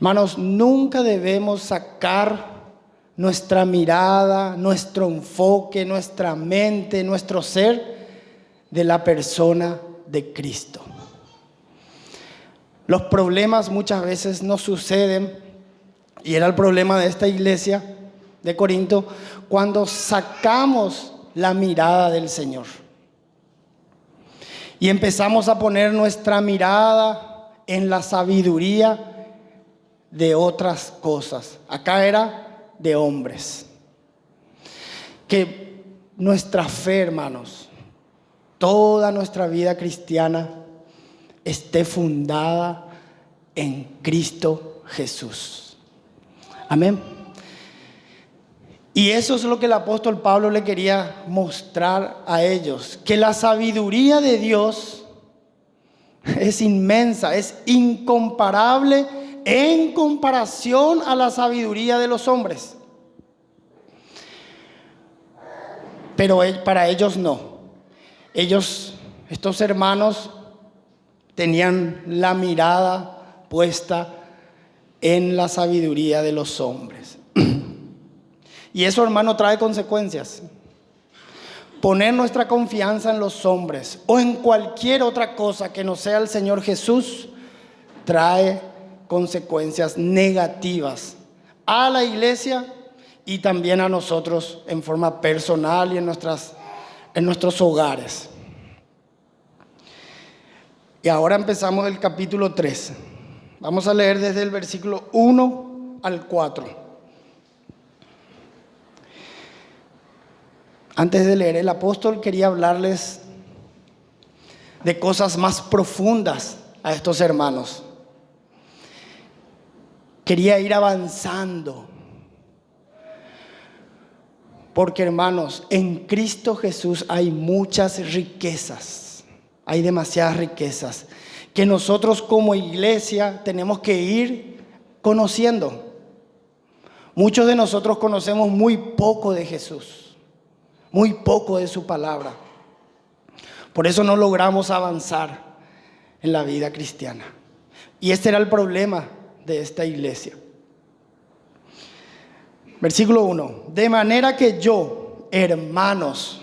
Hermanos, nunca debemos sacar nuestra mirada, nuestro enfoque, nuestra mente, nuestro ser de la persona de Cristo. Los problemas muchas veces nos suceden, y era el problema de esta iglesia de Corinto, cuando sacamos la mirada del Señor y empezamos a poner nuestra mirada en la sabiduría de otras cosas. Acá era de hombres. Que nuestra fe, hermanos, toda nuestra vida cristiana esté fundada en Cristo Jesús. Amén. Y eso es lo que el apóstol Pablo le quería mostrar a ellos, que la sabiduría de Dios es inmensa, es incomparable en comparación a la sabiduría de los hombres. Pero para ellos no. Ellos, estos hermanos, tenían la mirada puesta en la sabiduría de los hombres. Y eso, hermano, trae consecuencias. Poner nuestra confianza en los hombres o en cualquier otra cosa que no sea el Señor Jesús trae consecuencias negativas a la iglesia y también a nosotros en forma personal y en nuestros hogares. Y ahora empezamos el capítulo 3. Vamos a leer desde el versículo 1 al 4. Antes de leer, el apóstol quería hablarles de cosas más profundas a estos hermanos. Quería ir avanzando. Porque, hermanos, en Cristo Jesús hay muchas riquezas. Hay demasiadas riquezas que nosotros como iglesia tenemos que ir conociendo. Muchos de nosotros conocemos muy poco de Jesús, muy poco de su palabra. Por eso no logramos avanzar en la vida cristiana. Y este era el problema de esta iglesia. Versículo 1. De manera que yo, hermanos,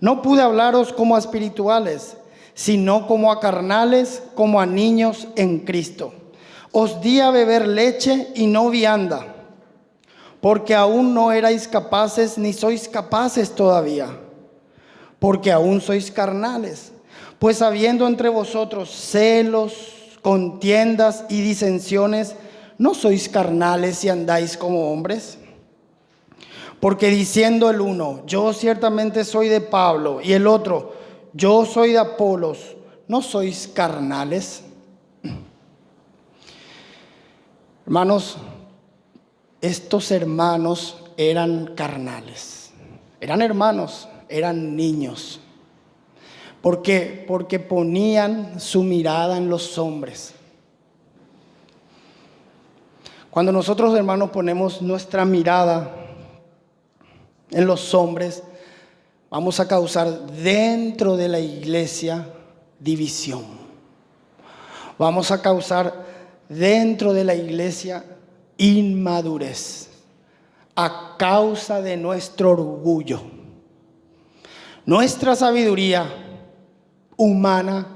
no pude hablaros como a espirituales, sino como a carnales, como a niños en Cristo. Os di a beber leche y no vianda, porque aún no erais capaces, ni sois capaces todavía, porque aún sois carnales. Pues habiendo entre vosotros celos, contiendas y disensiones, ¿no sois carnales y andáis como hombres? Porque diciendo el uno, yo ciertamente soy de Pablo, y el otro, yo soy de Apolos, ¿no sois carnales? Hermanos, estos hermanos eran carnales, eran hermanos, eran niños. ¿Por qué? Porque ponían su mirada en los hombres. Cuando nosotros, hermanos, ponemos nuestra mirada en los hombres, vamos a causar dentro de la iglesia división. Vamos a causar dentro de la iglesia inmadurez a causa de nuestro orgullo. Nuestra sabiduría humana,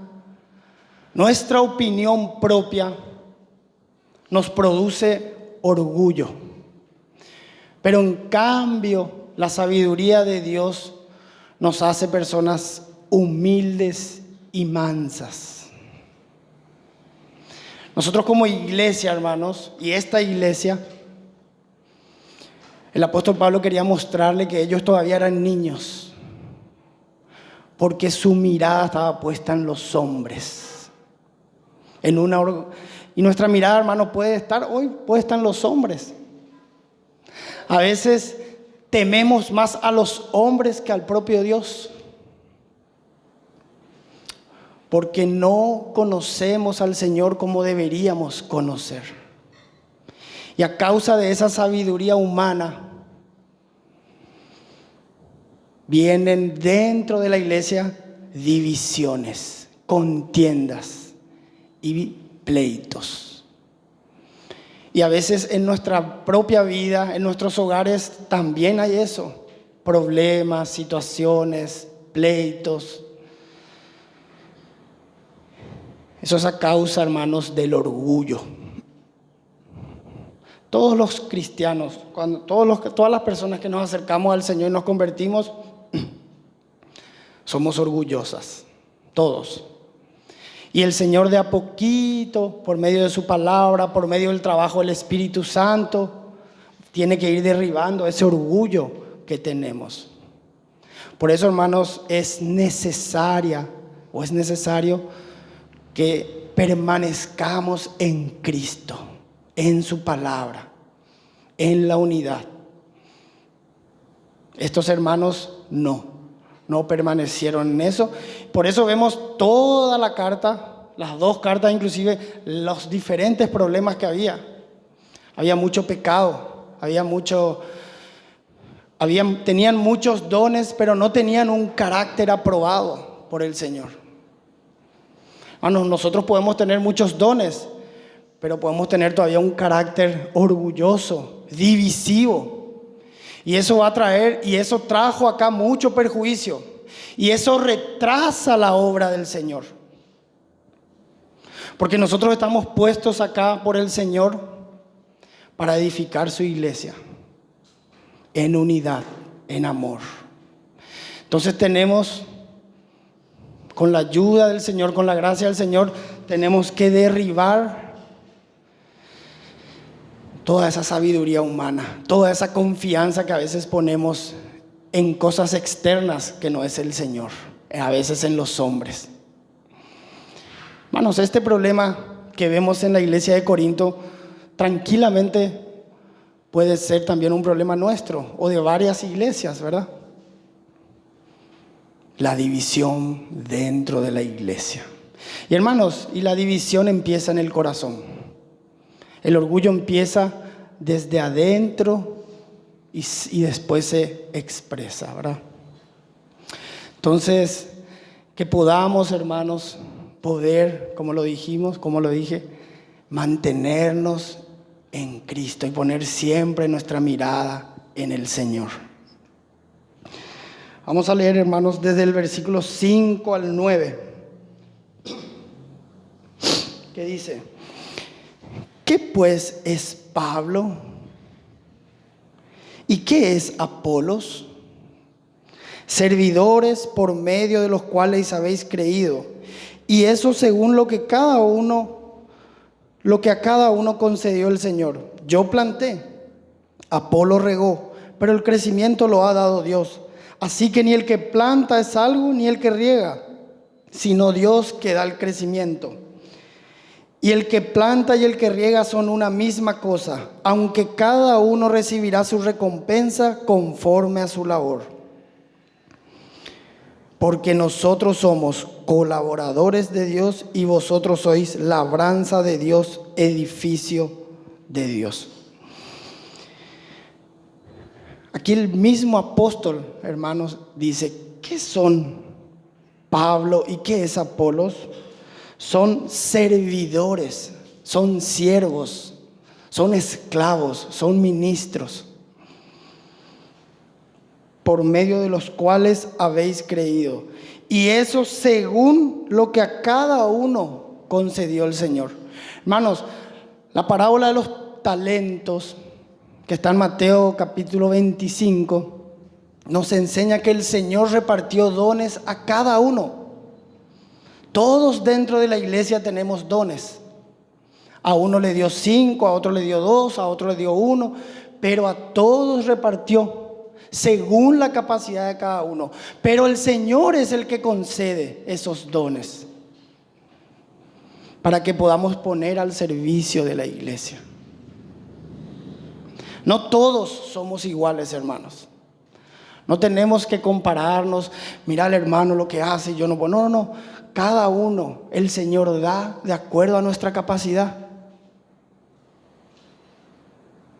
nuestra opinión propia nos produce orgullo. Pero en cambio, la sabiduría de Dios nos hace personas humildes y mansas. Nosotros como iglesia, hermanos, y esta iglesia, el apóstol Pablo quería mostrarle que ellos todavía eran niños, porque su mirada estaba puesta en los hombres. Y nuestra mirada, hermanos, puede estar hoy puesta en los hombres. A veces tememos más a los hombres que al propio Dios, porque no conocemos al Señor como deberíamos conocer. Y a causa de esa sabiduría humana, vienen dentro de la iglesia divisiones, contiendas y pleitos. Y a veces en nuestra propia vida, en nuestros hogares, también hay eso. Problemas, situaciones, pleitos. Eso es a causa, hermanos, del orgullo. Todos los cristianos, todas las personas que nos acercamos al Señor y nos convertimos, somos orgullosas, todos. Y el Señor de a poquito, por medio de su palabra, por medio del trabajo del Espíritu Santo, tiene que ir derribando ese orgullo que tenemos. Por eso, hermanos, es necesario que permanezcamos en Cristo, en su palabra, en la unidad. Estos hermanos no permanecieron en eso. Por eso vemos toda la carta, las dos cartas inclusive, los diferentes problemas que había. Había mucho pecado, tenían muchos dones, pero no tenían un carácter aprobado por el Señor. Bueno, nosotros podemos tener muchos dones, pero podemos tener todavía un carácter orgulloso, divisivo. Y eso va a traer, y eso trajo acá mucho perjuicio. Y eso retrasa la obra del Señor. Porque nosotros estamos puestos acá por el Señor para edificar su iglesia en unidad, en amor. Entonces tenemos, con la ayuda del Señor, con la gracia del Señor, tenemos que derribar toda esa sabiduría humana, toda esa confianza que a veces ponemos en cosas externas que no es el Señor, a veces en los hombres. Hermanos, este problema que vemos en la iglesia de Corinto tranquilamente puede ser también un problema nuestro o de varias iglesias, ¿verdad? La división dentro de la iglesia. Y hermanos, y la división empieza en el corazón. El orgullo empieza desde adentro y después se expresa, ¿verdad? Entonces, que podamos, hermanos, poder, como lo dije, mantenernos en Cristo y poner siempre nuestra mirada en el Señor. Vamos a leer, hermanos, desde el versículo 5 al 9, que dice: ¿qué pues es Pablo? ¿Y qué es Apolos? Servidores por medio de los cuales habéis creído, y eso según lo que a cada uno concedió el Señor. Yo planté, Apolo regó, pero el crecimiento lo ha dado Dios. Así que ni el que planta es algo, ni el que riega, sino Dios que da el crecimiento. Y el que planta y el que riega son una misma cosa, aunque cada uno recibirá su recompensa conforme a su labor. Porque nosotros somos colaboradores de Dios y vosotros sois labranza de Dios, edificio de Dios. Aquí el mismo apóstol, hermanos, dice: ¿qué son Pablo y qué es Apolos? Son servidores, son siervos, son esclavos, son ministros, por medio de los cuales habéis creído. Y eso según lo que a cada uno concedió el Señor. Hermanos, la parábola de los talentos, que está en Mateo capítulo 25, nos enseña que el Señor repartió dones a cada uno. Todos dentro de la iglesia tenemos dones. A uno le dio 5, a otro le dio 2, a otro le dio 1, pero a todos repartió según la capacidad de cada uno. Pero el Señor es el que concede esos dones para que podamos poner al servicio de la iglesia. No todos somos iguales, hermanos. No tenemos que compararnos, mirar al hermano lo que hace y yo no. No. Cada uno, el Señor da de acuerdo a nuestra capacidad.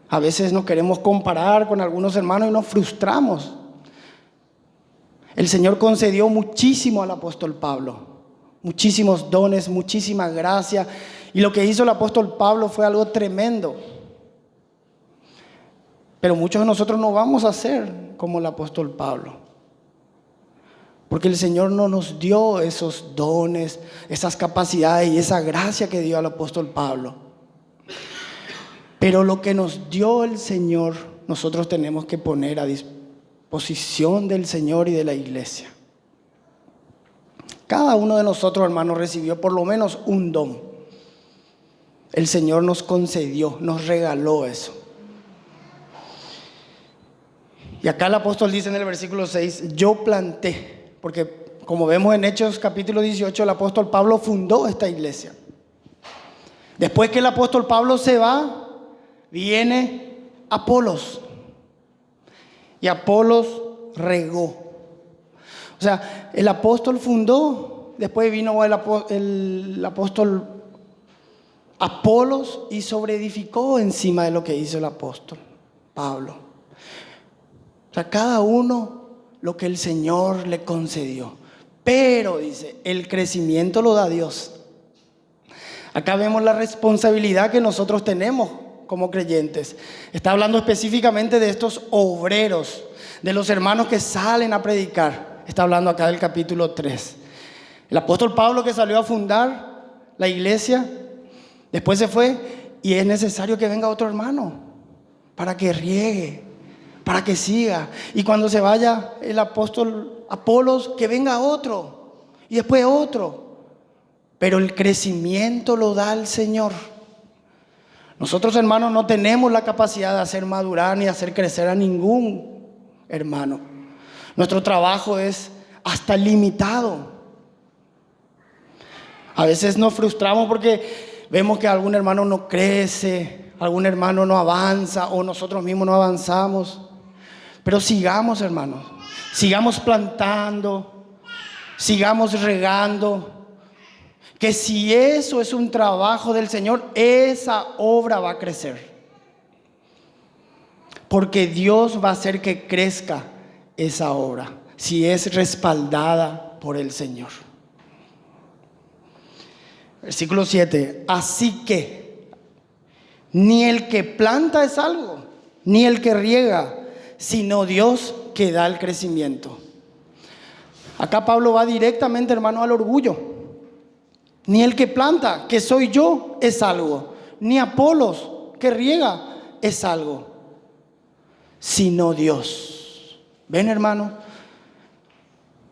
A veces nos queremos comparar con algunos hermanos y nos frustramos. El Señor concedió muchísimo al apóstol Pablo, muchísimos dones, muchísima gracia. Y lo que hizo el apóstol Pablo fue algo tremendo. Pero muchos de nosotros no vamos a ser como el apóstol Pablo. Porque el Señor no nos dio esos dones, esas capacidades y esa gracia que dio al apóstol Pablo. Pero lo que nos dio el Señor, nosotros tenemos que poner a disposición del Señor y de la iglesia. Cada uno de nosotros, hermanos, recibió por lo menos un don. El Señor nos concedió, nos regaló eso. Y acá el apóstol dice en el versículo 6, yo planté, porque como vemos en Hechos capítulo 18, el apóstol Pablo fundó esta iglesia. Después que el apóstol Pablo se va, viene Apolos. Y Apolos regó. O sea, el apóstol fundó, después vino el apóstol Apolos y sobreedificó encima de lo que hizo el apóstol Pablo. O sea, cada uno lo que el Señor le concedió. Pero, dice, el crecimiento lo da Dios. Acá vemos la responsabilidad que nosotros tenemos como creyentes. Está hablando específicamente de estos obreros, de los hermanos que salen a predicar. Está hablando acá del capítulo 3. El apóstol Pablo, que salió a fundar la iglesia, después se fue y es necesario que venga otro hermano para que riegue, para que siga. Y cuando se vaya el apóstol Apolos, que venga otro y después otro. Pero el crecimiento lo da el Señor. Nosotros, hermanos, no tenemos la capacidad de hacer madurar ni hacer crecer a ningún hermano. Nuestro trabajo es hasta limitado. A veces nos frustramos porque vemos que algún hermano no crece, algún hermano no avanza o nosotros mismos no avanzamos. Pero sigamos, hermanos, sigamos plantando, sigamos regando. Que si eso es un trabajo del Señor, esa obra va a crecer. Porque Dios va a hacer que crezca esa obra, si es respaldada por el Señor. Versículo 7. Así que ni el que planta es algo, ni el que riega, sino Dios que da el crecimiento. Acá Pablo va directamente, hermano, al orgullo. Ni el que planta, que soy yo, es algo. Ni Apolos, que riega, es algo. Sino Dios. ¿Ven, hermano?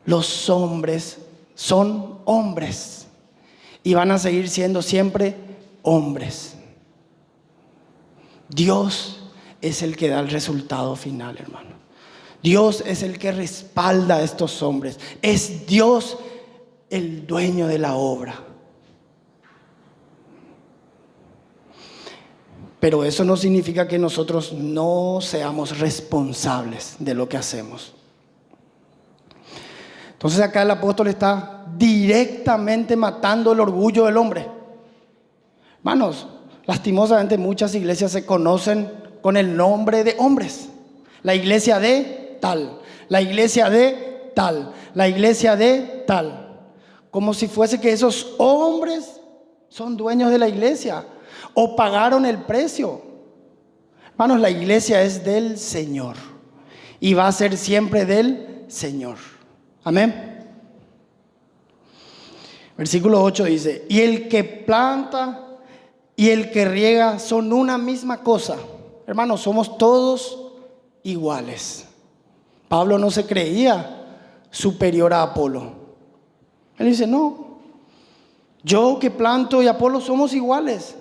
Los hombres son hombres. Y van a seguir siendo siempre hombres. Dios es el que da el resultado final, hermano. Dios es el que respalda a estos hombres. Es Dios el dueño de la obra. Pero eso no significa que nosotros no seamos responsables de lo que hacemos. Entonces acá el apóstol está directamente matando el orgullo del hombre. Hermanos, lastimosamente muchas iglesias se conocen con el nombre de hombres. La iglesia de tal, la iglesia de tal, la iglesia de tal. Como si fuese que esos hombres son dueños de la iglesia o pagaron el precio. Hermanos, la iglesia es del Señor y va a ser siempre del Señor. Amén. Versículo 8 dice: y el que planta y el que riega son una misma cosa. Hermanos, somos todos iguales. Pablo no se creía superior a Apolo. Él dice: no, yo que planto y Apolo somos iguales.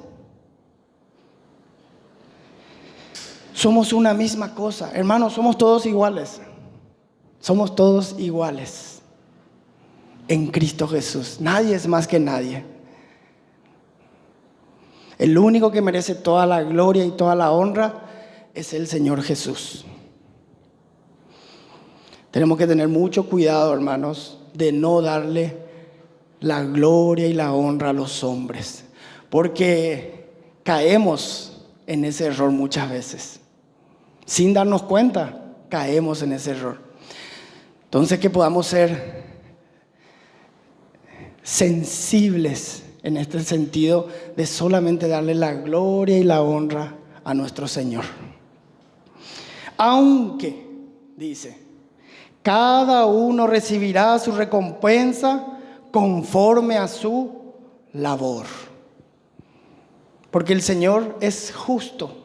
Somos una misma cosa. Hermanos, somos todos iguales. Somos todos iguales en Cristo Jesús. Nadie es más que nadie. El único que merece toda la gloria y toda la honra es el Señor Jesús. Tenemos que tener mucho cuidado, hermanos, de no darle la gloria y la honra a los hombres, porque caemos en ese error muchas veces. Sin darnos cuenta, caemos en ese error. Entonces, que podamos ser sensibles en este sentido de solamente darle la gloria y la honra a nuestro Señor. Aunque, dice, cada uno recibirá su recompensa conforme a su labor. Porque el Señor es justo.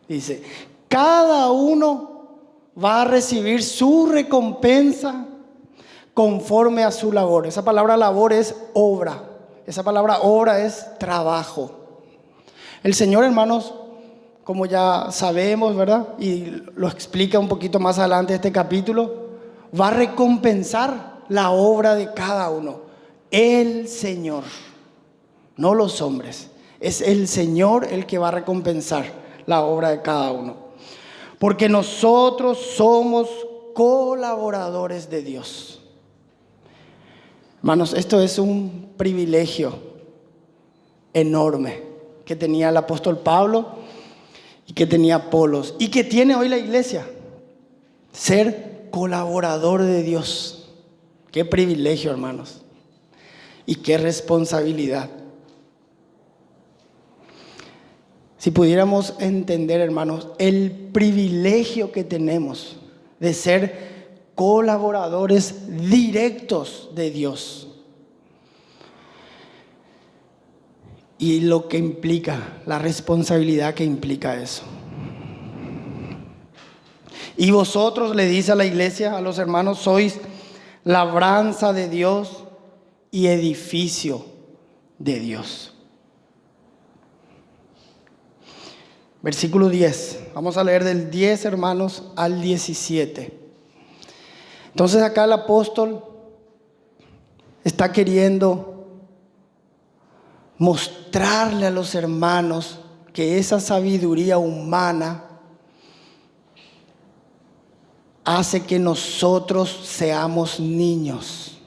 Dice, cada uno va a recibir su recompensa conforme a su labor. Esa palabra labor es obra. Esa palabra obra es trabajo. El Señor, hermanos, como ya sabemos, ¿verdad? Y lo explica un poquito más adelante este capítulo, va a recompensar la obra de cada uno. El Señor, no los hombres. Es el Señor el que va a recompensar la obra de cada uno. Porque nosotros somos colaboradores de Dios. Hermanos, esto es un privilegio enorme que tenía el apóstol Pablo y que tenía Apolos y que tiene hoy la iglesia. Ser colaborador de Dios. Qué privilegio, hermanos. Y qué responsabilidad. Si pudiéramos entender, hermanos, el privilegio que tenemos de ser colaboradores directos de Dios. Y lo que implica, la responsabilidad que implica eso. Y vosotros, le dice a la iglesia, a los hermanos, sois labranza de Dios y edificio de Dios. Versículo 10. Vamos a leer del 10, hermanos, al 17. Entonces acá el apóstol está queriendo mostrarle a los hermanos que esa sabiduría humana hace que nosotros seamos niños.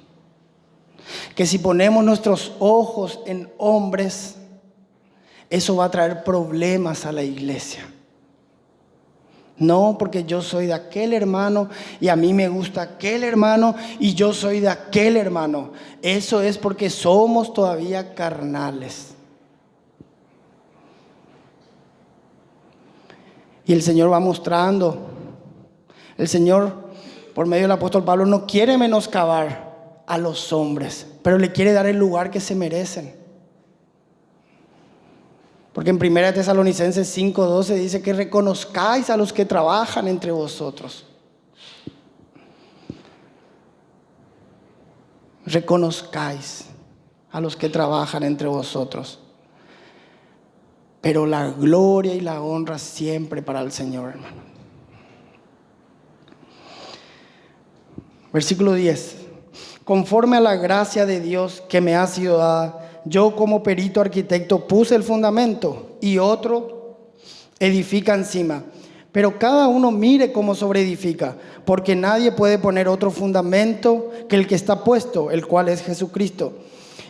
Que si ponemos nuestros ojos en hombres, eso va a traer problemas a la iglesia. No, porque yo soy de aquel hermano y a mí me gusta aquel hermano y yo soy de aquel hermano. Eso es porque somos todavía carnales. Y el Señor va mostrando. El Señor, por medio del apóstol Pablo, no quiere menoscabar a los hombres, pero le quiere dar el lugar que se merecen. Porque en 1 Tesalonicenses 5:12 dice que reconozcáis a los que trabajan entre vosotros. Reconozcáis a los que trabajan entre vosotros. Pero la gloria y la honra siempre para el Señor, hermano. Versículo 10. Conforme a la gracia de Dios que me ha sido dada, yo como perito arquitecto puse el fundamento y otro edifica encima. Pero cada uno mire cómo sobreedifica, porque nadie puede poner otro fundamento que el que está puesto, el cual es Jesucristo.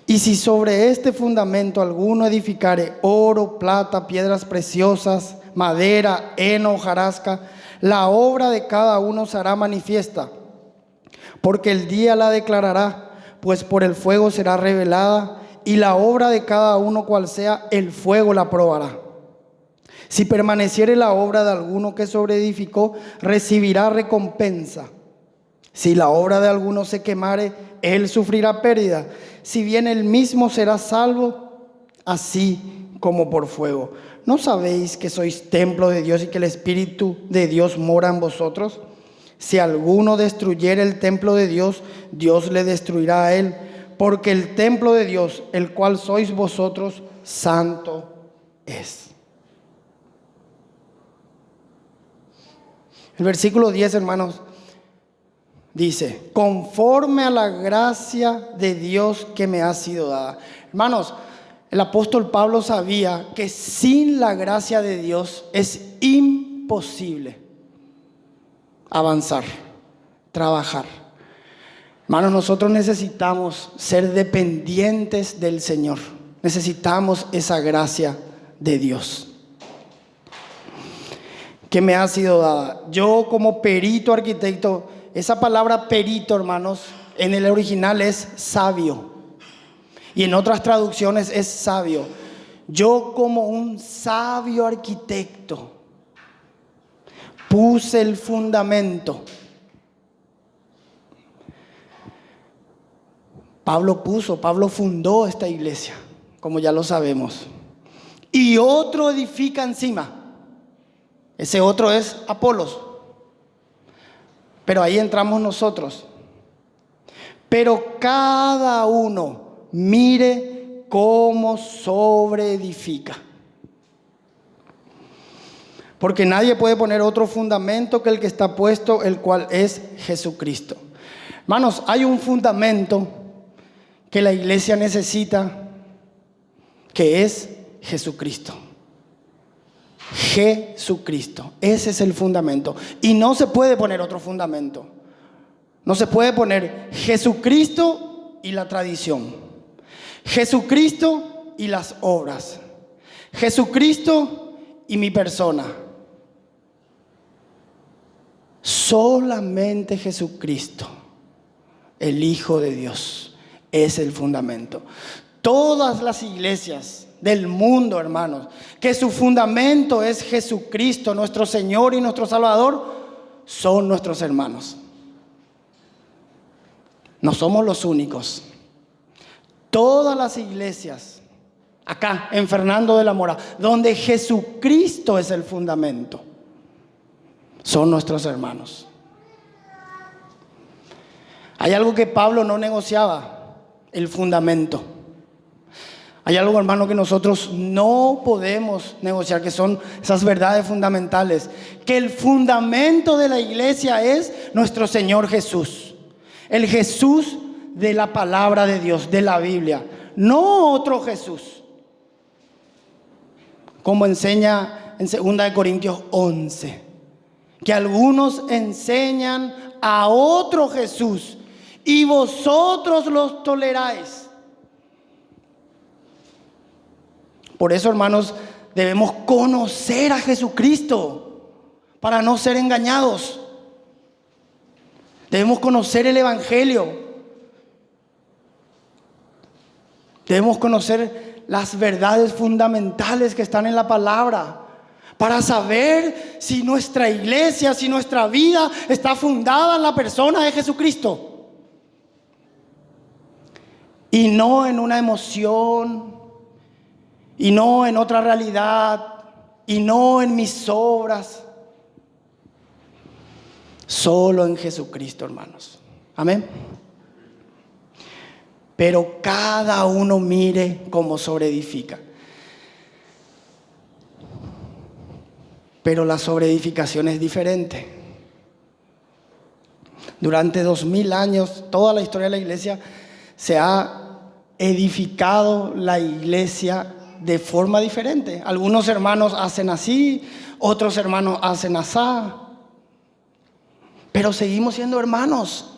Y si sobre este fundamento alguno edificare oro, plata, piedras preciosas, madera, heno, hojarasca, la obra de cada uno será manifiesta, porque el día la declarará, pues por el fuego será revelada, y la obra de cada uno cual sea, el fuego la probará. Si permaneciere la obra de alguno que sobreedificó, recibirá recompensa. Si la obra de alguno se quemare, él sufrirá pérdida. Si bien él mismo será salvo, así como por fuego. ¿No sabéis que sois templo de Dios y que el Espíritu de Dios mora en vosotros? Si alguno destruyere el templo de Dios, Dios le destruirá a él. Porque el templo de Dios, el cual sois vosotros, santo es. El versículo 10, hermanos, dice, conforme a la gracia de Dios que me ha sido dada. Hermanos, el apóstol Pablo sabía que sin la gracia de Dios es imposible avanzar, trabajar. Hermanos, nosotros necesitamos ser dependientes del Señor. Necesitamos esa gracia de Dios que me ha sido dada. Yo como perito arquitecto, esa palabra perito, hermanos, en el original es sabio. Y en otras traducciones es sabio. Yo como un sabio arquitecto puse el fundamento. Pablo fundó esta iglesia, como ya lo sabemos. Y otro edifica encima. Ese otro es Apolos. Pero ahí entramos nosotros. Pero cada uno mire cómo sobreedifica. Porque nadie puede poner otro fundamento que el que está puesto, el cual es Jesucristo. Hermanos, hay un fundamento que la iglesia necesita, que es Jesucristo. Jesucristo, ese es el fundamento. Y no se puede poner otro fundamento. No se puede poner Jesucristo y la tradición, Jesucristo y las obras, Jesucristo y mi persona. Solamente Jesucristo, el Hijo de Dios, es el fundamento. Todas las iglesias del mundo, hermanos, que su fundamento es Jesucristo, nuestro Señor y nuestro Salvador, son nuestros hermanos. No somos los únicos. Todas las iglesias, acá en Fernando de la Mora, donde Jesucristo es el fundamento, son nuestros hermanos. Hay algo que Pablo no negociaba: el fundamento. Hay algo, hermano, que nosotros no podemos negociar, que son esas verdades fundamentales. Que el fundamento de la iglesia es nuestro Señor Jesús. El Jesús de la palabra de Dios, de la Biblia. No otro Jesús. Como enseña en 2 Corintios 11. Que algunos enseñan a otro Jesús y vosotros los toleráis. Por eso, hermanos, debemos conocer a Jesucristo para no ser engañados. Debemos conocer el Evangelio. Debemos conocer las verdades fundamentales que están en la palabra para saber si nuestra iglesia, si nuestra vida está fundada en la persona de Jesucristo. Y no en una emoción, y no en otra realidad, y no en mis obras. Solo en Jesucristo, hermanos. Amén. Pero cada uno mire cómo sobreedifica. Pero la sobreedificación es diferente. Durante 2000 años, toda la historia de la iglesia, se ha edificado la iglesia de forma diferente. Algunos hermanos hacen así, otros hermanos hacen asá. Pero seguimos siendo hermanos.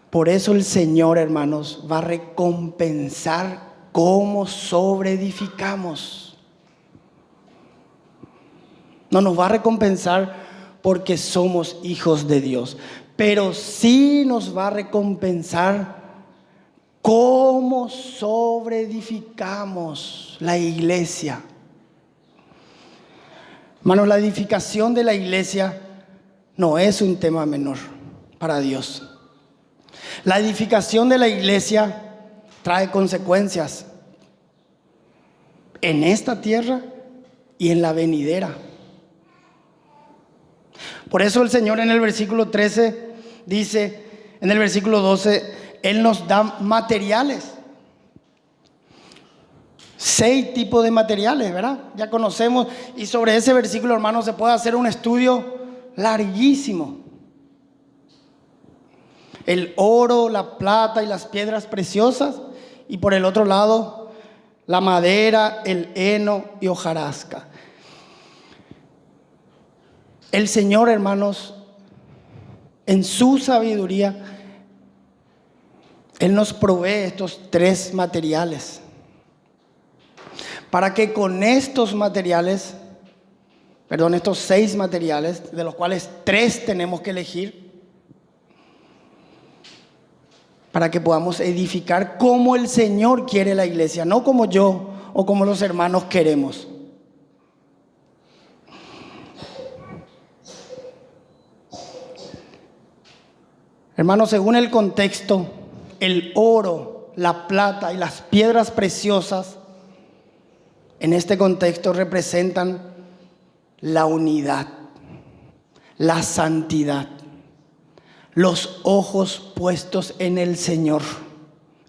Por eso el Señor, hermanos, va a recompensar cómo sobreedificamos. No nos va a recompensar porque somos hijos de Dios, pero sí nos va a recompensar cómo sobreedificamos la iglesia. Hermanos, la edificación de la iglesia no es un tema menor para Dios. La edificación de la iglesia trae consecuencias en esta tierra y en la venidera. Por eso el Señor en el versículo 13 dice, en el versículo 12, Él nos da materiales. 6 tipos de materiales, ¿verdad? Ya conocemos, y sobre ese versículo, hermanos, se puede hacer un estudio larguísimo. El oro, la plata y las piedras preciosas, y por el otro lado, la madera, el heno y hojarasca. El Señor, hermanos, en su sabiduría, Él nos provee estos 3 materiales, para que con estos materiales, estos 6 materiales, de los cuales 3 tenemos que elegir, para que podamos edificar como el Señor quiere la iglesia, no como yo o como los hermanos queremos. Hermanos, según el contexto, el oro, la plata y las piedras preciosas en este contexto representan la unidad, la santidad, los ojos puestos en el Señor,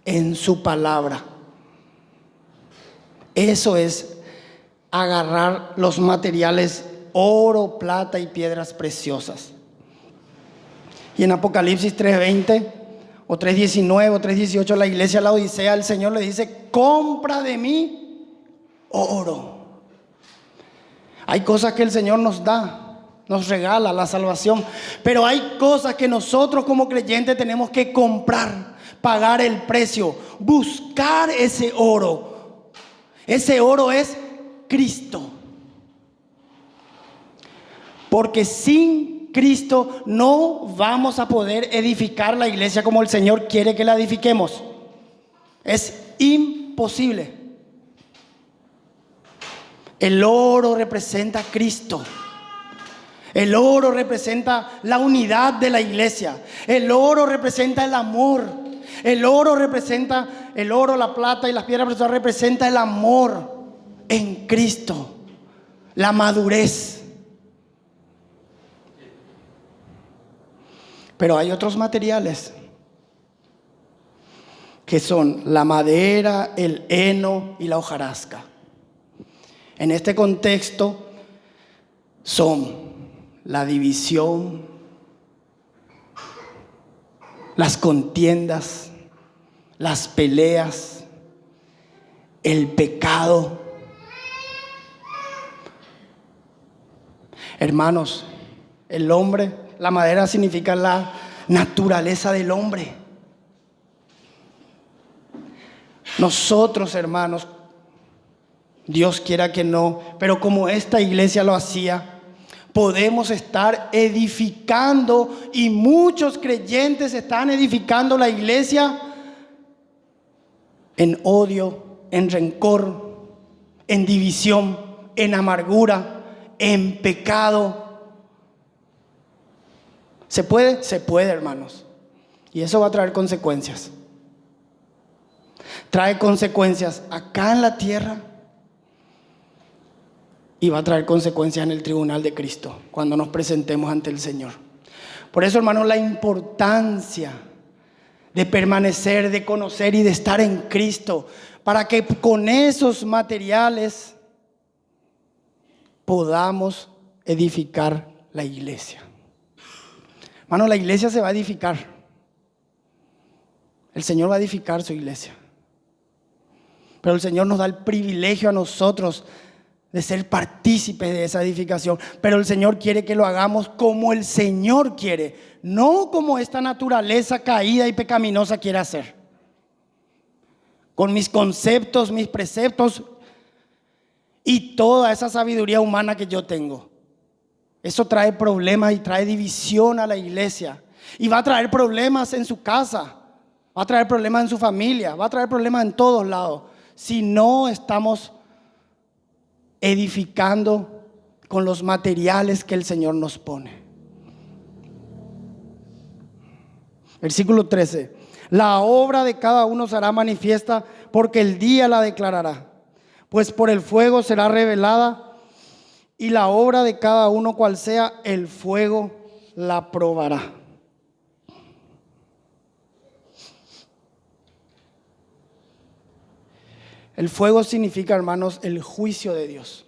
en su palabra. Eso es agarrar los materiales oro, plata y piedras preciosas. Y en Apocalipsis 3:20 o 3:19 o 3:18 la iglesia de la Odisea, el Señor le dice: compra de mí oro. Hay cosas que el Señor nos da, nos regala la salvación, pero hay cosas que nosotros como creyentes tenemos que comprar, pagar el precio, buscar ese oro. Ese oro es Cristo. Porque sin Cristo no vamos a poder edificar la iglesia como el Señor quiere que la edifiquemos. Es imposible. El oro representa a Cristo. El oro representa la unidad de la iglesia. El oro representa el amor. El oro representa, el oro, la plata y las piedras preciosas representa el amor en Cristo. La madurez. Pero hay otros materiales que son la madera, el heno y la hojarasca. En este contexto son la división, las contiendas, las peleas, el pecado. Hermanos, el hombre, la madera significa la naturaleza del hombre. Nosotros, hermanos, Dios quiera que no, pero como esta iglesia lo hacía, podemos estar edificando, y muchos creyentes están edificando la iglesia en odio, en rencor, en división, en amargura, en pecado. ¿Se puede? Se puede, hermanos. Y eso va a traer consecuencias. Trae consecuencias acá en la tierra y va a traer consecuencias en el tribunal de Cristo cuando nos presentemos ante el Señor. Por eso, hermanos, la importancia de permanecer, de conocer y de estar en Cristo, para que con esos materiales podamos edificar la iglesia. Hermano, la iglesia se va a edificar. El Señor va a edificar su iglesia. Pero el Señor nos da el privilegio a nosotros de ser partícipes de esa edificación. Pero el Señor quiere que lo hagamos como el Señor quiere, no como esta naturaleza caída y pecaminosa quiere hacer. Con mis conceptos, mis preceptos y toda esa sabiduría humana que yo tengo. Eso trae problemas y trae división a la iglesia. Y va a traer problemas en su casa, va a traer problemas en su familia, va a traer problemas en todos lados. Si no estamos edificando con los materiales que el Señor nos pone. Versículo 13. La obra de cada uno será manifiesta, porque el día la declarará. Pues por el fuego será revelada, y la obra de cada uno, cual sea, el fuego la probará. El fuego significa, hermanos, el juicio de Dios.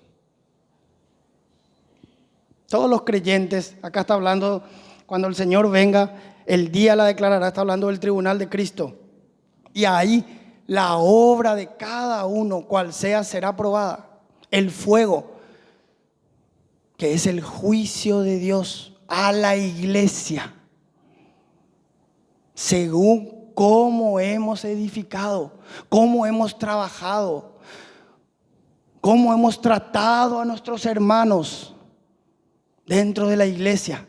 Todos los creyentes, acá está hablando, cuando el Señor venga, el día la declarará, está hablando del tribunal de Cristo. Y ahí la obra de cada uno, cual sea, será probada. El fuego, que es el juicio de Dios a la iglesia, según cómo hemos edificado, cómo hemos trabajado, cómo hemos tratado a nuestros hermanos dentro de la iglesia.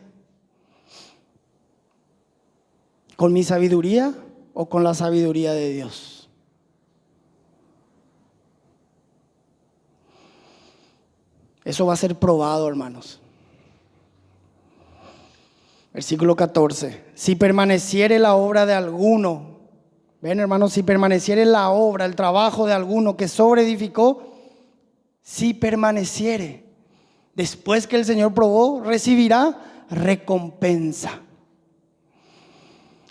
¿Con mi sabiduría o con la sabiduría de Dios? Eso va a ser probado, hermanos. Versículo 14. Si permaneciere la obra de alguno, ven hermanos, si permaneciere la obra, el trabajo de alguno que sobreedificó, si permaneciere, después que el Señor probó, recibirá recompensa.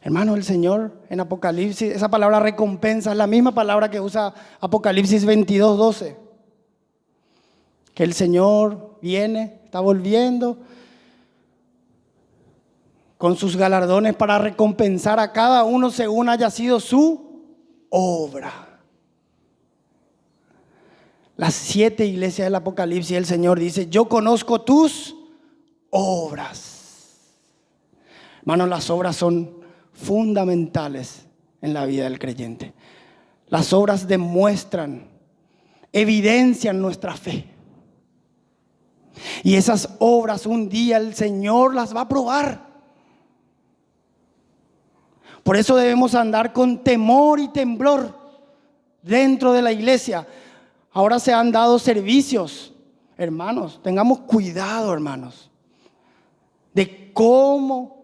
Hermano, el Señor en Apocalipsis, esa palabra recompensa es la misma palabra que usa Apocalipsis 22:12. Que el Señor viene, está volviendo con sus galardones para recompensar a cada uno según haya sido su obra. Las 7 iglesias del Apocalipsis, el Señor dice: yo conozco tus obras. Hermanos, las obras son fundamentales en la vida del creyente. Las obras demuestran, evidencian nuestra fe. Y esas obras un día el Señor las va a probar. Por eso debemos andar con temor y temblor dentro de la iglesia. Ahora se han dado servicios, hermanos, tengamos cuidado, hermanos, de cómo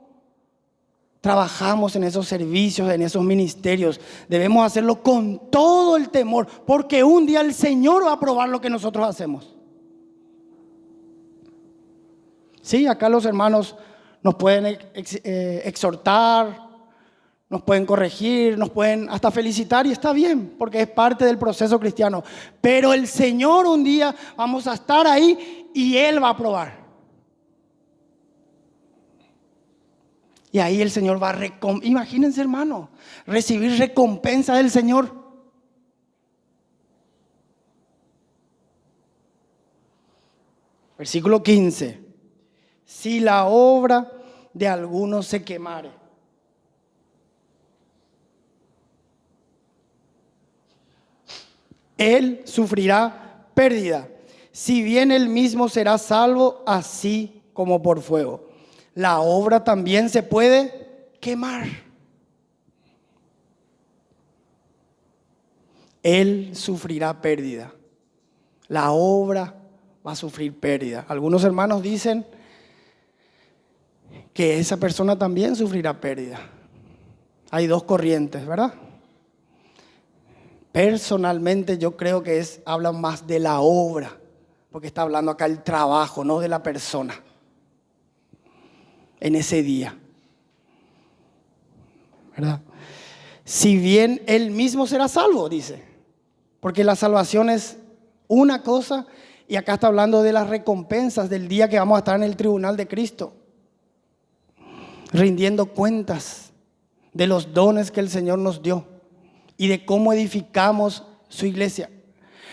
trabajamos en esos servicios, en esos ministerios. Debemos hacerlo con todo el temor, porque un día el Señor va a probar lo que nosotros hacemos. Sí, acá los hermanos nos pueden exhortar, nos pueden corregir, nos pueden hasta felicitar, y está bien, porque es parte del proceso cristiano. Pero el Señor un día vamos a estar ahí y Él va a probar. Y ahí el Señor va a imagínense, hermano, recibir recompensa del Señor. Versículo 15. Si la obra de alguno se quemare, él sufrirá pérdida, si bien él mismo será salvo, así como por fuego. La obra también se puede quemar. Él sufrirá pérdida. La obra va a sufrir pérdida. Algunos hermanos dicen que esa persona también sufrirá pérdida. Hay dos corrientes, ¿verdad? Personalmente yo creo que habla más de la obra, porque está hablando acá el trabajo, no de la persona en ese día, ¿verdad? Si bien él mismo será salvo, dice, porque la salvación es una cosa, y acá está hablando de las recompensas del día que vamos a estar en el tribunal de Cristo, rindiendo cuentas de los dones que el Señor nos dio y de cómo edificamos su iglesia.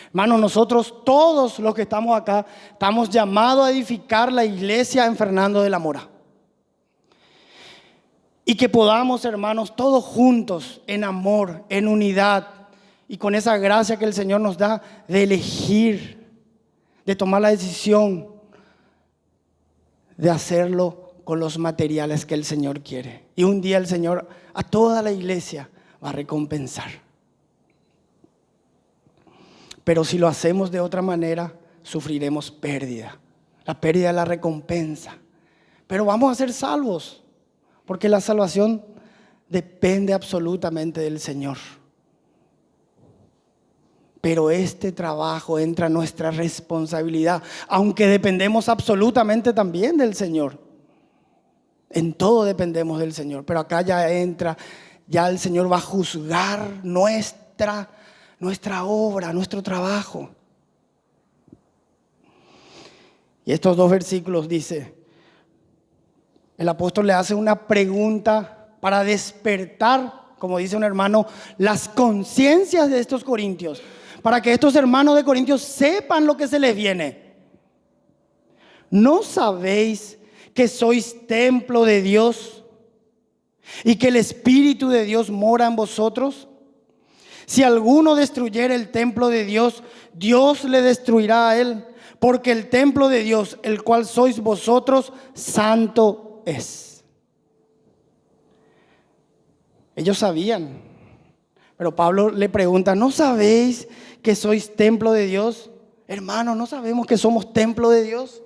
Hermanos, nosotros todos los que estamos acá estamos llamados a edificar la iglesia en Fernando de la Mora. Y que podamos, hermanos, todos juntos, en amor, en unidad, y con esa gracia que el Señor nos da de elegir, de tomar la decisión de hacerlo con los materiales que el Señor quiere. Y un día el Señor a toda la iglesia va a recompensar. Pero si lo hacemos de otra manera, sufriremos pérdida. La pérdida de la recompensa. Pero vamos a ser salvos, porque la salvación depende absolutamente del Señor. Pero este trabajo entra en nuestra responsabilidad, aunque dependemos absolutamente también del Señor. En todo dependemos del Señor, pero acá ya entra, ya el Señor va a juzgar nuestra obra, nuestro trabajo. Y estos dos versículos dice, el apóstol le hace una pregunta para despertar, como dice un hermano, las conciencias de estos corintios, para que estos hermanos de Corintios sepan lo que se les viene. ¿No sabéis que sois templo de Dios y que el Espíritu de Dios mora en vosotros? Si alguno destruyere el templo de Dios, Dios le destruirá a él, porque el templo de Dios, el cual sois vosotros, santo es. Ellos sabían, pero Pablo le pregunta, ¿no sabéis que sois templo de Dios? Hermanos, ¿no sabemos que somos templo de Dios?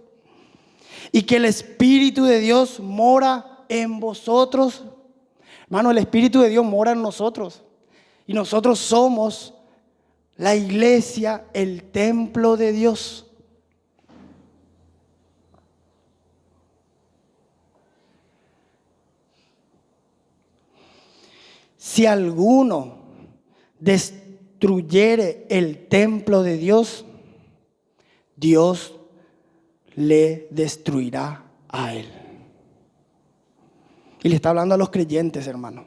Y que el Espíritu de Dios mora en vosotros. Hermano, el Espíritu de Dios mora en nosotros. Y nosotros somos la iglesia, el templo de Dios. Si alguno destruyere el templo de Dios, Dios le destruirá a él. Y le está hablando a los creyentes, hermano.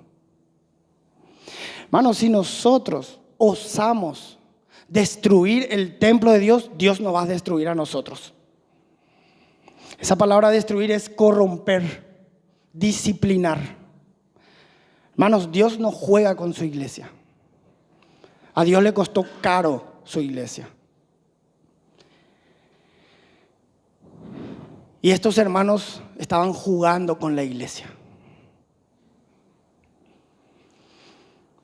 Hermano, si nosotros osamos destruir el templo de Dios, Dios nos va a destruir a nosotros. Esa palabra destruir es corromper, disciplinar. Hermanos, Dios no juega con su iglesia. A Dios le costó caro su iglesia. Y estos hermanos estaban jugando con la iglesia.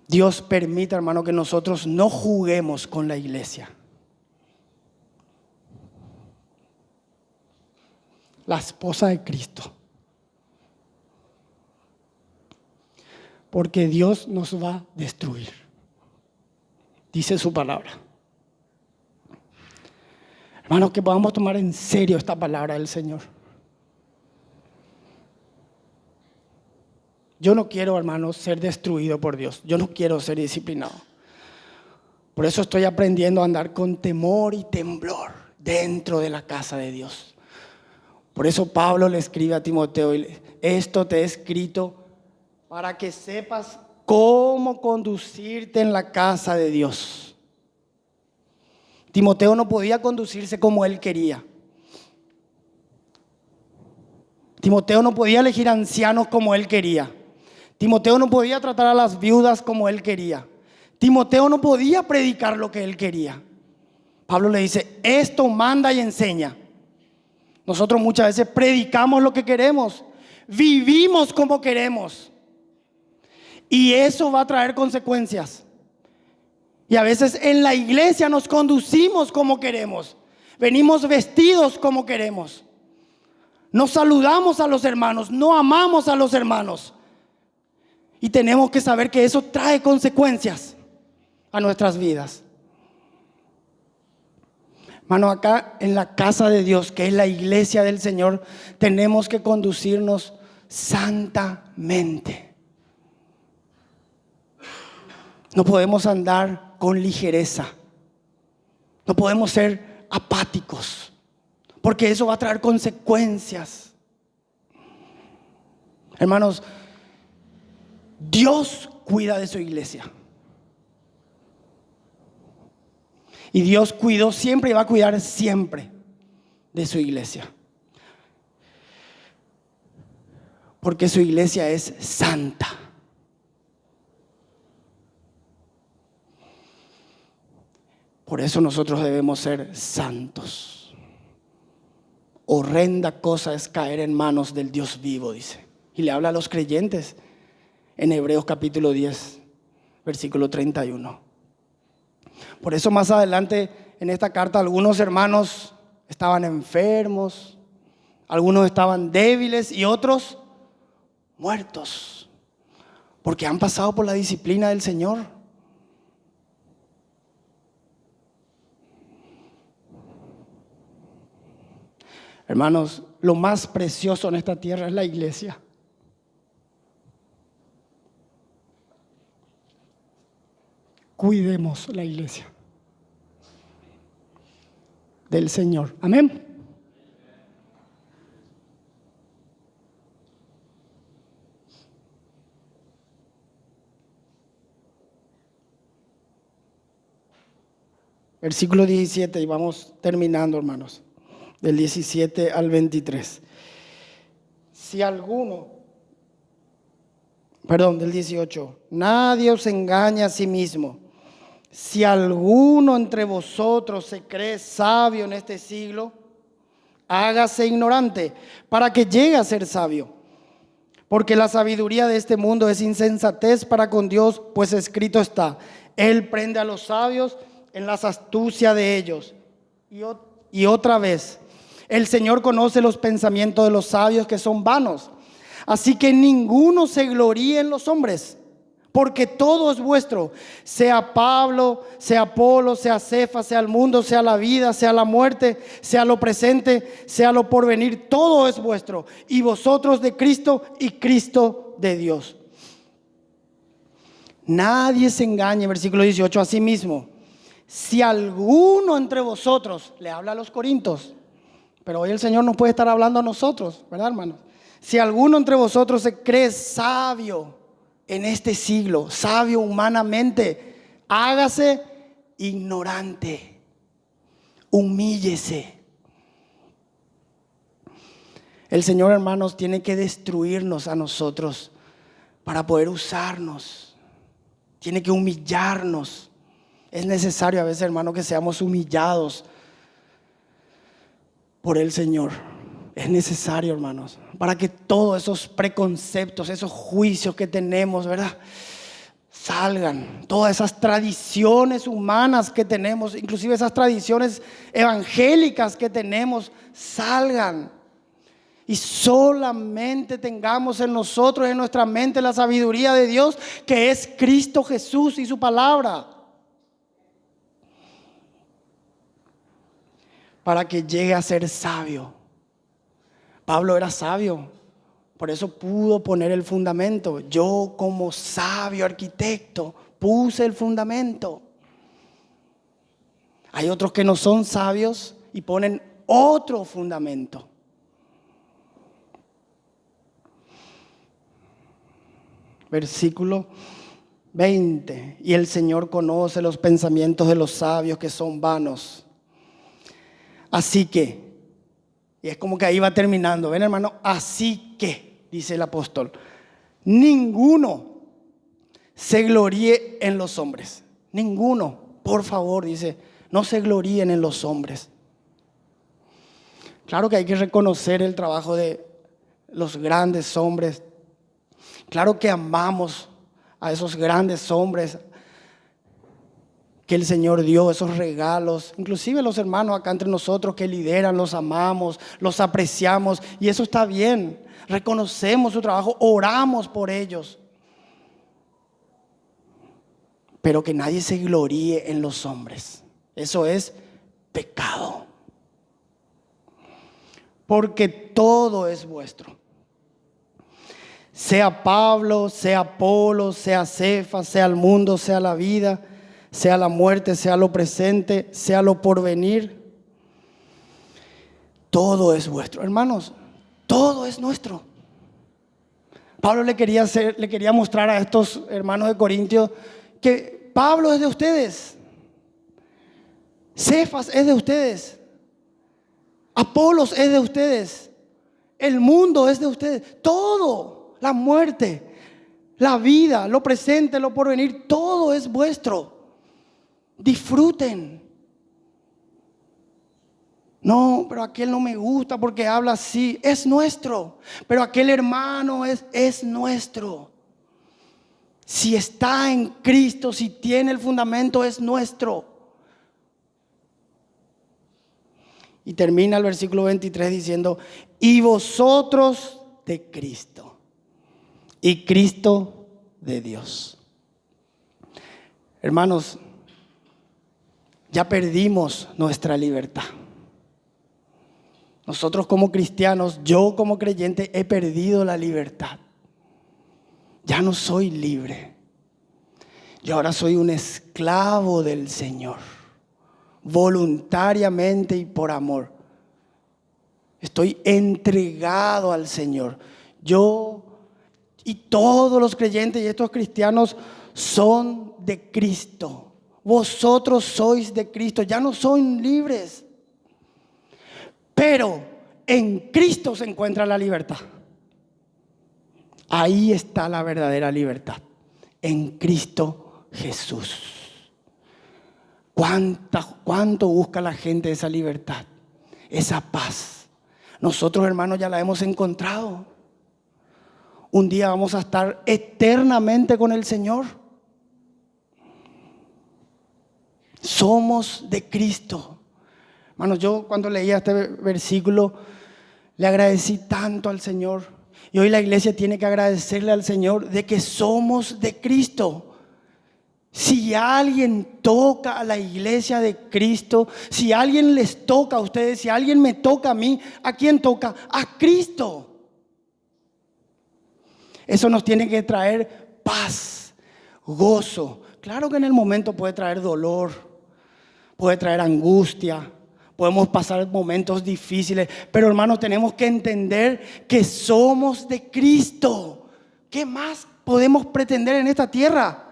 Dios permite, hermano, que nosotros no juguemos con la iglesia. La esposa de Cristo. Porque Dios nos va a destruir. Dice su palabra. Hermanos, que podamos tomar en serio esta palabra del Señor. Yo no quiero, hermanos, ser destruido por Dios. Yo no quiero ser disciplinado. Por eso estoy aprendiendo a andar con temor y temblor dentro de la casa de Dios. Por eso Pablo le escribe a Timoteo, esto te he escrito para que sepas cómo conducirte en la casa de Dios. Timoteo no podía conducirse como él quería. Timoteo no podía elegir ancianos como él quería. Timoteo no podía tratar a las viudas como él quería. Timoteo no podía predicar lo que él quería. Pablo le dice, esto manda y enseña. Nosotros muchas veces predicamos lo que queremos, vivimos como queremos. Y eso va a traer consecuencias. Y a veces en la iglesia nos conducimos como queremos. Venimos vestidos como queremos. No saludamos a los hermanos, no amamos a los hermanos. Y tenemos que saber que eso trae consecuencias a nuestras vidas. Hermano, acá en la casa de Dios, que es la iglesia del Señor, tenemos que conducirnos santamente. No podemos andar con ligereza. No podemos ser apáticos, porque eso va a traer consecuencias. Hermanos, Dios cuida de su iglesia. Y Dios cuidó siempre y va a cuidar siempre de su iglesia. Porque su iglesia es santa. Por eso nosotros debemos ser santos. Horrenda cosa es caer en manos del Dios vivo, dice. Y le habla a los creyentes en Hebreos capítulo 10, versículo 31. Por eso más adelante en esta carta algunos hermanos estaban enfermos, algunos estaban débiles y otros muertos. Porque han pasado por la disciplina del Señor. Hermanos, lo más precioso en esta tierra es la iglesia. Cuidemos la iglesia del Señor. Amén. Versículo 17 y vamos terminando, hermanos. Del 17 al 23. Del 18. Nadie os engaña a sí mismo. Si alguno entre vosotros se cree sabio en este siglo, hágase ignorante para que llegue a ser sabio. Porque la sabiduría de este mundo es insensatez para con Dios, pues escrito está: Él prende a los sabios en las astucias de ellos. Y otra vez, el Señor conoce los pensamientos de los sabios, que son vanos. Así que ninguno se gloríe en los hombres, porque todo es vuestro, sea Pablo, sea Apolo, sea Cefas, sea el mundo, sea la vida, sea la muerte, sea lo presente, sea lo porvenir, todo es vuestro, y vosotros de Cristo y Cristo de Dios. Nadie se engañe, versículo 18, asimismo, si alguno entre vosotros, le habla a los corintios, pero hoy el Señor nos puede estar hablando a nosotros, ¿verdad, hermanos? Si alguno entre vosotros se cree sabio en este siglo, sabio humanamente, hágase ignorante, humíllese. El Señor, hermanos, tiene que destruirnos a nosotros para poder usarnos. Tiene que humillarnos. Es necesario a veces, hermano, que seamos humillados por el Señor. Es necesario, hermanos, para que todos esos preconceptos, esos juicios que tenemos, ¿verdad?, salgan. Todas esas tradiciones humanas que tenemos, inclusive esas tradiciones evangélicas que tenemos, salgan. Y solamente tengamos en nosotros, en nuestra mente, la sabiduría de Dios, que es Cristo Jesús y su palabra, para que llegue a ser sabio. Pablo era sabio, por eso pudo poner el fundamento. Yo, como sabio arquitecto, puse el fundamento. Hay otros que no son sabios y ponen otro fundamento. Versículo 20. Y el Señor conoce los pensamientos de los sabios, que son vanos. Así que, y es como que ahí va terminando, ¿ven, hermano? Así que, dice el apóstol, ninguno se gloríe en los hombres. Ninguno, por favor, dice, no se gloríen en los hombres. Claro que hay que reconocer el trabajo de los grandes hombres. Claro que amamos a esos grandes hombres que el Señor dio, esos regalos. Inclusive los hermanos acá entre nosotros que lideran, los amamos, los apreciamos, y eso está bien. Reconocemos su trabajo, oramos por ellos. Pero que nadie se gloríe en los hombres. Eso es pecado. Porque todo es vuestro. Sea Pablo, sea Apolo, sea Cefas, sea el mundo, sea la vida, sea la muerte, sea lo presente, sea lo porvenir. Todo es vuestro. Hermanos, todo es nuestro. Pablo le quería mostrar a estos hermanos de Corintios que Pablo es de ustedes. Cefas es de ustedes. Apolos es de ustedes. El mundo es de ustedes. Todo. La muerte, la vida, lo presente, lo porvenir, todo es vuestro. Disfruten. No, pero aquel no me gusta porque habla así. Es nuestro. Pero aquel hermano es nuestro. Si está en Cristo, si tiene el fundamento, es nuestro. Y termina el versículo 23 diciendo: y vosotros de Cristo. Y Cristo de Dios. Hermanos, ya perdimos nuestra libertad. Nosotros como cristianos, yo como creyente, he perdido la libertad. Ya no soy libre. Yo ahora soy un esclavo del Señor. Voluntariamente y por amor. Estoy entregado al Señor. Yo y todos los creyentes y estos cristianos son de Cristo. Vosotros sois de Cristo, ya no son libres. Pero en Cristo se encuentra la libertad. Ahí está la verdadera libertad. En Cristo Jesús. ¿Cuánto busca la gente esa libertad? Esa paz. Nosotros, hermanos, ya la hemos encontrado. un día vamos a estar eternamente con el Señor. Somos de Cristo. Hermanos, yo cuando leía este versículo le agradecí tanto al Señor. Y hoy la iglesia tiene que agradecerle al Señor de que somos de Cristo. Si alguien toca a la iglesia de Cristo, si alguien les toca a ustedes, si alguien me toca a mí, ¿a quién toca? A Cristo. Eso nos tiene que traer paz, gozo. Claro que en el momento puede traer dolor, puede traer angustia, podemos pasar momentos difíciles, pero hermanos, tenemos que entender que somos de Cristo. ¿Qué más podemos pretender en esta tierra?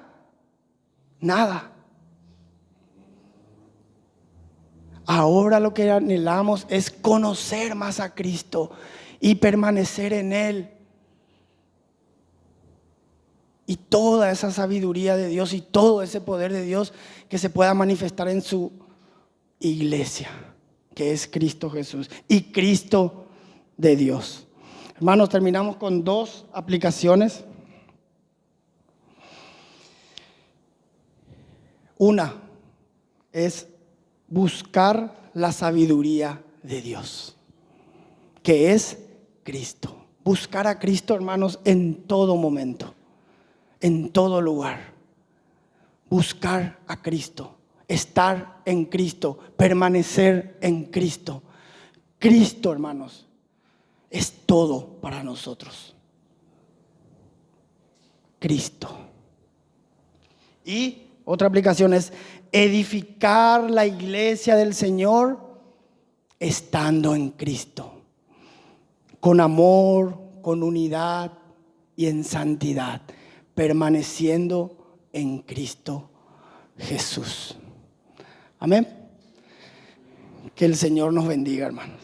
Nada. Ahora lo que anhelamos es conocer más a Cristo y permanecer en Él. Y toda esa sabiduría de Dios y todo ese poder de Dios que se pueda manifestar en su iglesia, que es Cristo Jesús y Cristo de Dios. Hermanos, terminamos con 2 aplicaciones. Una es buscar la sabiduría de Dios, que es Cristo. Buscar a Cristo, hermanos, en todo momento, en todo lugar. Buscar a Cristo, estar en Cristo, permanecer en Cristo. Cristo, hermanos, es todo para nosotros. Cristo. Y otra aplicación es edificar la iglesia del Señor estando en Cristo, con amor, con unidad y en santidad, permaneciendo en Cristo Jesús. Amén. Que el Señor nos bendiga, hermanos.